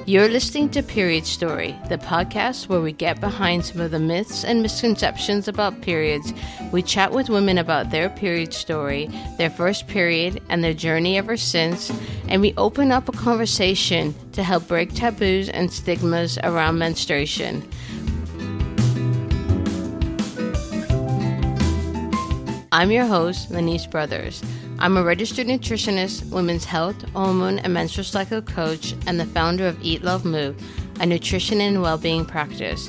You're listening to Period Story, the podcast where we get behind some of the myths and misconceptions about periods. We chat with women about their period story, their first period, and their journey ever since, and we open up a conversation to help break taboos and stigmas around menstruation. I'm your host, Lanice Brothers. I'm a registered nutritionist, women's health, hormone, and menstrual cycle coach, and the founder of Eat, Love, Move, a nutrition and well-being practice.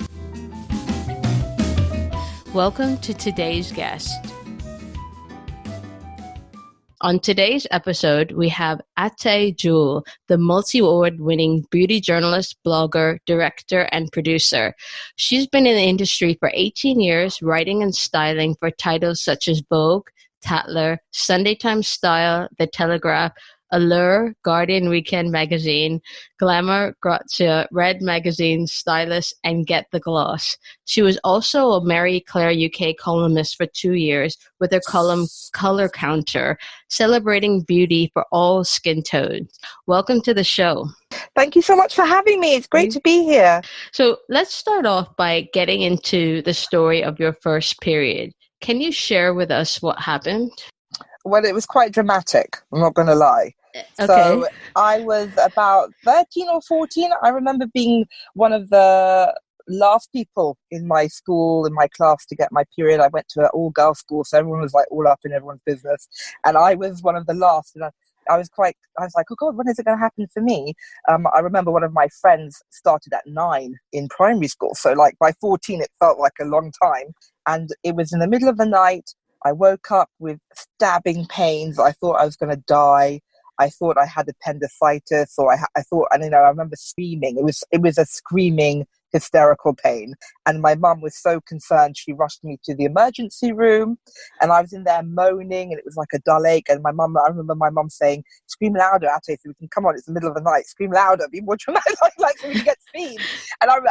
Welcome to today's guest. On today's episode, we have Ateh Jewel, the multi-award-winning beauty journalist, blogger, director, and producer. She's been in the industry for 18 years, writing and styling for titles such as Vogue, Tatler, Sunday Times Style, The Telegraph, Allure, Guardian Weekend Magazine, Glamour, Grazia, Red Magazine, Stylist, and Get the Gloss. She was also a Marie Claire UK columnist for 2 years with her column Color Counter, celebrating beauty for all skin tones. Welcome to the show. Thank you so much for having me. It's great to be here. So let's start off by getting into the story of your first period. Can you share with us what happened? Well, it was quite dramatic, I'm not going to lie. Okay. So I was about 13 or 14. I remember being one of the last people in my school, in my class, to get my period. I went to an all-girls school, so everyone was like all up in everyone's business. And I was one of the last. And I was like, oh God, when is it going to happen for me? I remember one of my friends started at 9 in primary school. So like by 14, it felt like a long time. And it was in the middle of the night. I woke up with stabbing pains. I thought I was going to die. I thought I had appendicitis, or I thought, and I remember screaming. It was a screaming, hysterical pain. And my mum was so concerned, she rushed me to the emergency room, and I was in there moaning, and it was like a dull ache. And I remember my mum saying, "Scream louder, Ateh, so we can come on. It's the middle of the night. Scream louder, be more dramatic, like so we can get speed." And I was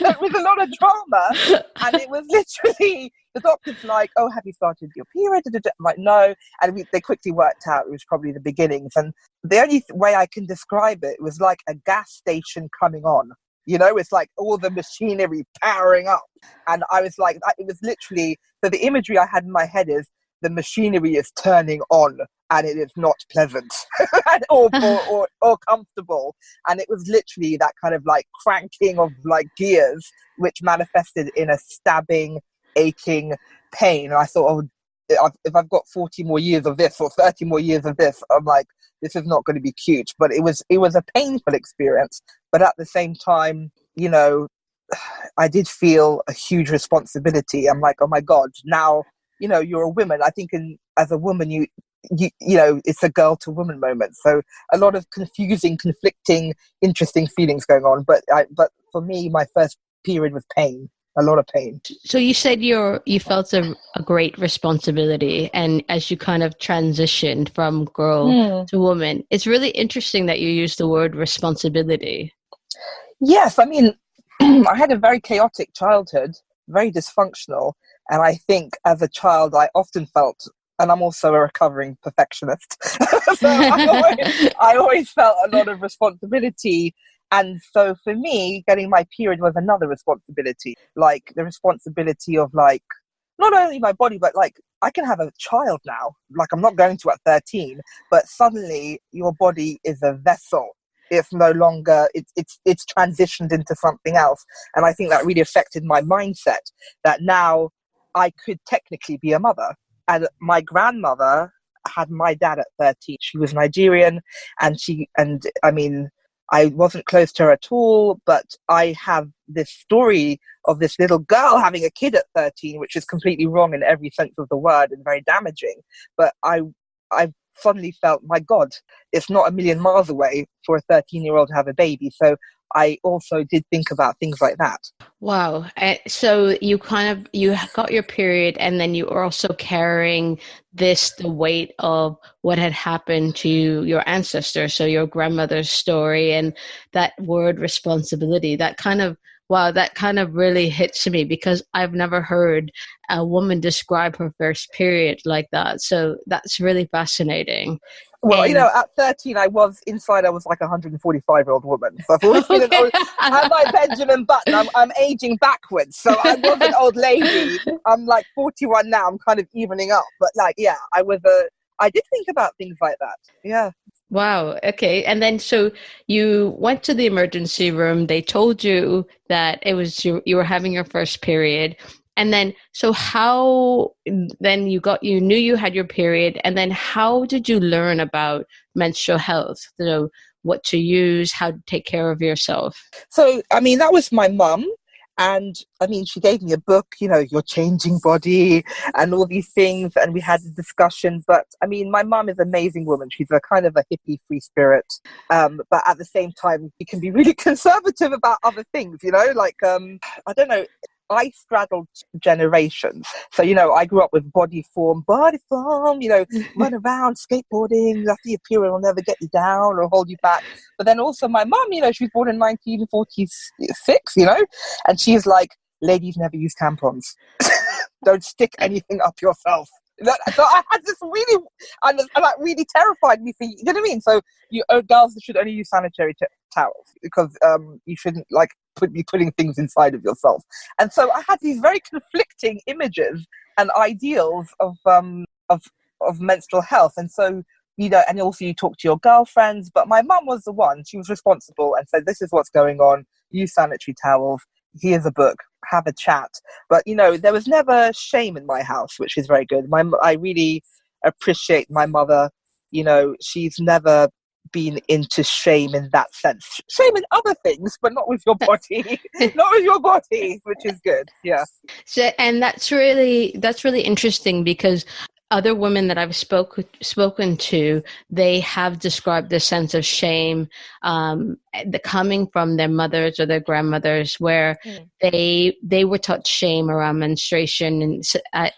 like, it was a lot of drama, and it was literally. The doctor's like, "Oh, have you started your period?" I'm like, "No." And they quickly worked out it was probably the beginnings. And the only way I can describe it was like a gas station coming on. It's like all the machinery powering up. And I was like, it was literally, so the imagery I had in my head is the machinery is turning on and it is not pleasant or comfortable. And it was literally that kind of like cranking of like gears, which manifested in a stabbing, aching pain. And I thought, if I've got 40 more years of this or 30 more years of this, I'm like, this is not going to be cute. But it was a painful experience. But at the same time, I did feel a huge responsibility. I'm like, oh my God, now, you're a woman. I think as a woman, you it's a girl to woman moment. So a lot of conflicting, interesting feelings going on. But for me, my first period was pain. A lot of pain. So you said you felt a great responsibility, and as you kind of transitioned from girl to woman, it's really interesting that you use the word responsibility. Yes, I mean, I had a very chaotic childhood, very dysfunctional, and I think as a child I often felt, and I'm also a recovering perfectionist, so I always felt a lot of responsibility. And so for me, getting my period was another responsibility, like the responsibility of like, not only my body, but like I can have a child now. Like I'm not going to at 13, but suddenly your body is a vessel. It's no longer, it's transitioned into something else. And I think that really affected my mindset, that now I could technically be a mother. And my grandmother had my dad at 13. She was Nigerian, and I mean, I wasn't close to her at all, but I have this story of this little girl having a kid at 13, which is completely wrong in every sense of the word and very damaging. But I suddenly felt, my God, it's not a million miles away for a 13-year-old to have a baby. So I also did think about things like that. Wow. So you got your period, and then you were also carrying the weight of what had happened to your ancestors. So your grandmother's story and that word responsibility, that kind of really hits me, because I've never heard a woman describe her first period like that. So that's really fascinating. Well, And at 13, I was like a 145-year-old woman. So I've always been an okay. old, I'm like Benjamin Button. I'm aging backwards. So I was an old lady. I'm like 41 now. I'm kind of evening up. But like, yeah, I did think about things like that. Yeah. Wow. Okay. And then so you went to the emergency room. They told you that it was you were having your first period. And then so how then you knew you had your period, and then how did you learn about menstrual health? So what to use, how to take care of yourself. So, I mean, that was my mum. And I mean, she gave me a book, Your Changing Body and all these things. And we had a discussion. But I mean, my mum is an amazing woman. She's a kind of a hippie free spirit. But at the same time, she can be really conservative about other things, like, I don't know. I straddled generations. So, I grew up with body form, run around skateboarding. After your period will never get you down or hold you back. But then also my mum, she was born in 1946, and she's like, ladies never use tampons. Don't stick anything up yourself. So I had this really, and that really terrified me. You know what I mean? So girls should only use sanitary towels because you shouldn't be putting things inside of yourself. And so I had these very conflicting images and ideals of menstrual health. And so and also you talk to your girlfriends. But my mum was the one; she was responsible and said, "This is what's going on. Use sanitary towels. Here's a book. Have a chat." But there was never shame in my house, which is very good. I really appreciate my mother. She's never been into shame in that sense. Shame in other things, but not with your body. Not with your body, which is good. Yeah. So, and that's really interesting because other women that I've spoken to, they have described this sense of shame coming from their mothers or their grandmothers, where they were taught shame around menstruation and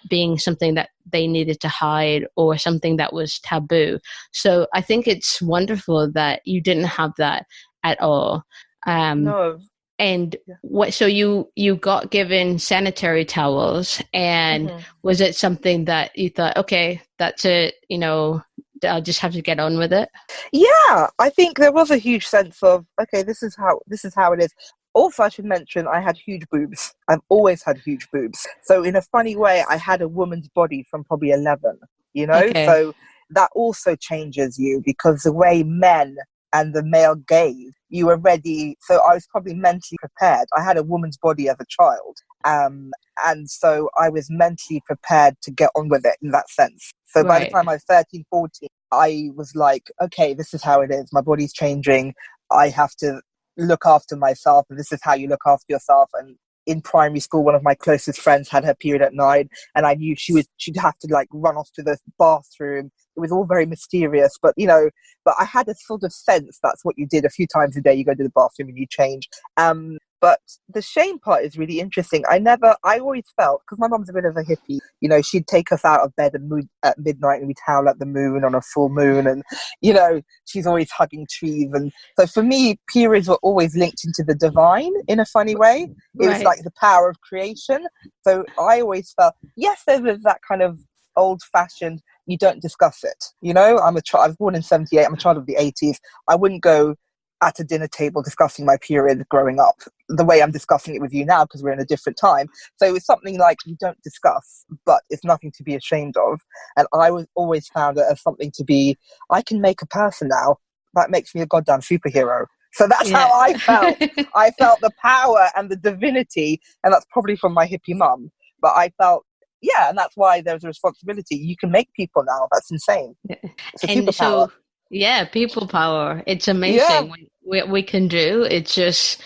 being something that they needed to hide or something that was taboo. So I think it's wonderful that you didn't have that at all. No. And so you got given sanitary towels, and was it something that you thought, okay, that's it, I'll just have to get on with it? Yeah, I think there was a huge sense of, okay, this is how it is. Also, I should mention I had huge boobs. I've always had huge boobs. So in a funny way, I had a woman's body from probably 11, Okay. So that also changes you because the way men and the male gaze, you were ready. So I was probably mentally prepared. I had a woman's body as a child. And so I was mentally prepared to get on with it in that sense. So by the time I was 13, 14, I was like, okay, this is how it is. My body's changing. I have to look after myself. And this is how you look after yourself. And in primary school, one of my closest friends had her period at 9, and I knew she'd have to run off to the bathroom. It was all very mysterious, but but I had a sort of sense that's what you did. A few times a day you go to the bathroom and you change. But the shame part is really interesting. I always felt, because my mum's a bit of a hippie, she'd take us out of bed at midnight and we'd howl at the moon on a full moon, and she's always hugging trees. And so for me, periods were always linked into the divine in a funny way. It was like the power of creation. So I always felt, yes, there was that kind of old-fashioned, you don't discuss it. I was born in 78. I'm a child of the 80s. I wouldn't go at a dinner table discussing my period growing up the way I'm discussing it with you now, because we're in a different time. So it was something like you don't discuss, but it's nothing to be ashamed of. And I was always found it as something to be, I can make a person now. That makes me a goddamn superhero. So that's how I felt. I felt the power and the divinity, and that's probably from my hippie mum. But I felt, and that's why there's a responsibility. You can make people now. That's insane. It's a superpower. So, people power. It's amazing what we can do. It's just,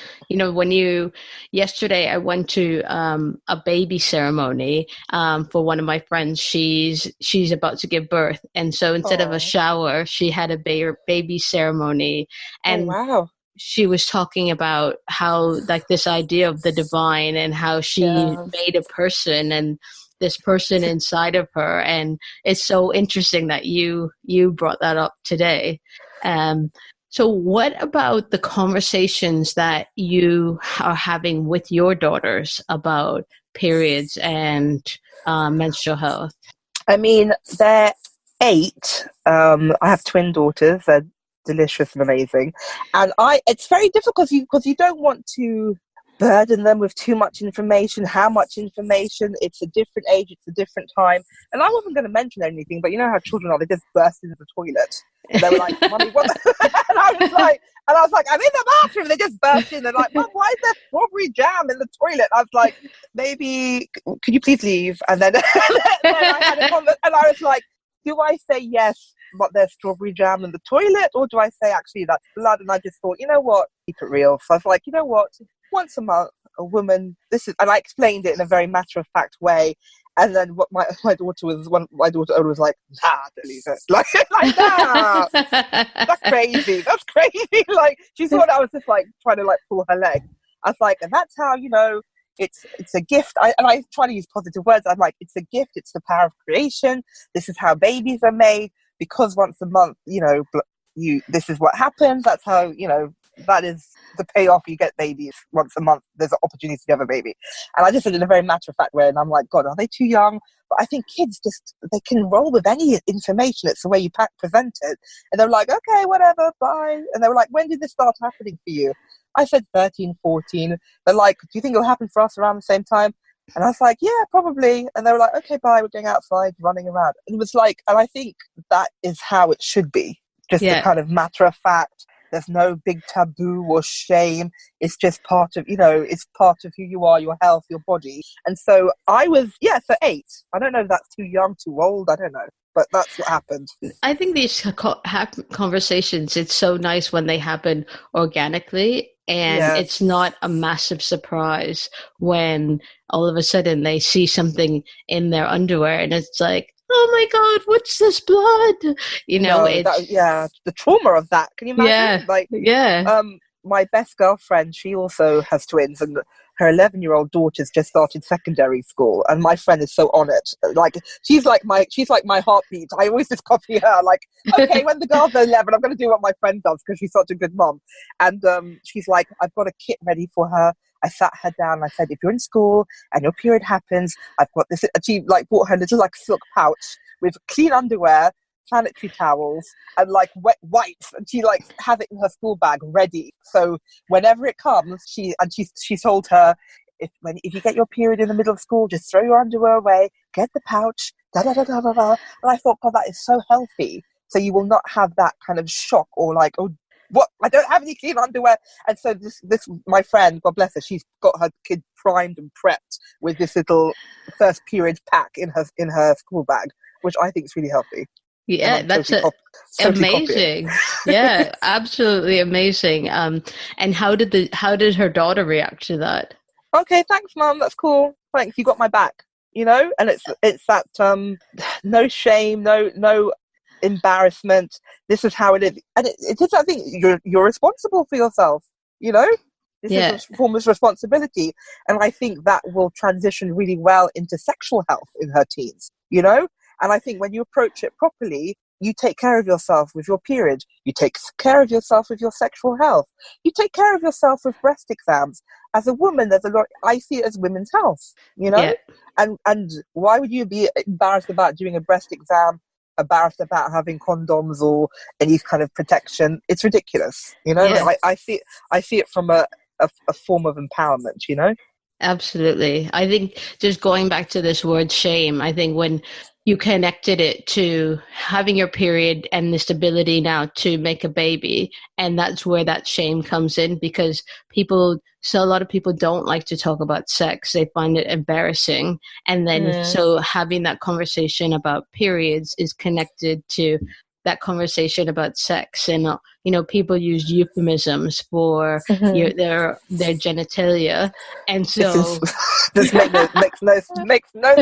yesterday I went to a baby ceremony for one of my friends. She's about to give birth. And so instead of a shower, she had a baby ceremony. And wow. She was talking about how this idea of the divine and how she made a person and this person inside of her. And it's so interesting that you brought that up today. So what about the conversations that you are having with your daughters about periods and menstrual health? I mean, 8, I have twin daughters. They're delicious and amazing, and it's very difficult because you don't want to burden them with too much information. How much information? It's a different age, it's a different time. And I wasn't going to mention anything, but you know how children are, they just burst into the toilet and they were like, Mummy, what? And I was like, I'm in the bathroom. They just burst in. They're like, Mum, why is there strawberry jam in the toilet? I was like, maybe could you please leave? And then, I had a comment, and I was like, do I say yes, but there's strawberry jam in the toilet, or do I say actually that's blood? And I just thought, you know what, keep it real. So I was like, you know what, once a month, a woman, and I explained it in a very matter-of-fact way. And then what my daughter was like, nah, delete it. Like nah, that's crazy. That's crazy. Like, she thought I was just like trying to like pull her leg. I was like, and that's how, it's a gift. And I try to use positive words. I'm like, it's a gift. It's the power of creation. This is how babies are made. Because once a month, this is what happens. That's how, that is the payoff. You get babies once a month. There's an opportunity to have a baby. And I just said it in a very matter-of-fact way. And I'm like, God, are they too young? But I think kids they can roll with any information. It's the way you present it. And they're like, okay, whatever, bye. And they were like, when did this start happening for you? I said 13, 14. They're like, do you think it'll happen for us around the same time? And I was like, yeah, probably. And they were like, okay, bye, we're going outside, running around. And it was like, and I think that is how it should be. Just a kind of matter of fact. There's no big taboo or shame. It's just part of, it's part of who you are, your health, your body. And so I was, so 8. I don't know if that's too young, too old. I don't know. But that's what happened. I think these conversations, it's so nice when they happen organically. And it's not a massive surprise when all of a sudden they see something in their underwear and it's like, oh my God, what's this blood? The trauma of that. Can you imagine? My best girlfriend, she also has twins, and her 11-year-old daughter's just started secondary school, and my friend is so on it. Like, she's like my heartbeat. I always just copy her. Like, okay, when the girls are 11, I'm going to do what my friend does because she's such a good mom. And she's like, I've got a kit ready for her. I sat her down and I said, if you're in school and your period happens, I've got this. And she like bought her little like silk pouch with clean underwear, sanitary towels, and like wet wipes, and she like has it in her school bag ready. So whenever it comes, she told her, if you get your period in the middle of school, just throw your underwear away, get the pouch, da da da da da da. And I thought, God, that is so healthy. So you will not have that kind of shock or like, oh, what? I don't have any clean underwear. And so this my friend, God bless her, she's got her kid primed and prepped with this little first period pack in her school bag, which I think is really healthy. Yeah, that's amazing. Yeah, absolutely amazing. And how did her daughter react to that? Okay, thanks, Mum. That's cool. Thanks, you got my back. And it's that no shame, no embarrassment. This is how it is, and it is. I think you're responsible for yourself. This is a form of responsibility, and I think that will transition really well into sexual health in her teens. And I think when you approach it properly, you take care of yourself with your period. You take care of yourself with your sexual health. You take care of yourself with breast exams. As a woman, there's a lot. I see it as women's health. And why would you be embarrassed about doing a breast exam? Embarrassed about having condoms or any kind of protection? It's ridiculous. I see it from a form of empowerment. Absolutely. I think just going back to this word shame, I think when you connected it to having your period and this ability now to make a baby, and that's where that shame comes in, because a lot of people don't like to talk about sex. They find it embarrassing. And then so having that conversation about periods is connected to that conversation about sex. And people use euphemisms for their genitalia, and so this makes no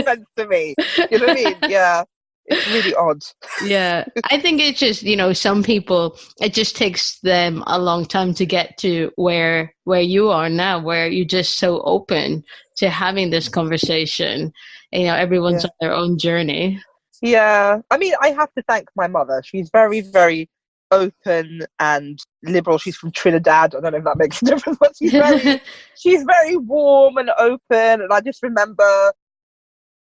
sense to me. You know what I mean? Yeah, it's really odd. Yeah, I think it's just some people, it just takes them a long time to get to where you are now, where you're just so open to having this conversation. Everyone's on their own journey. Yeah, I mean, I have to thank my mother. She's very, very open and liberal. She's from Trinidad. I don't know if that makes a difference, but she's very warm and open. And I just remember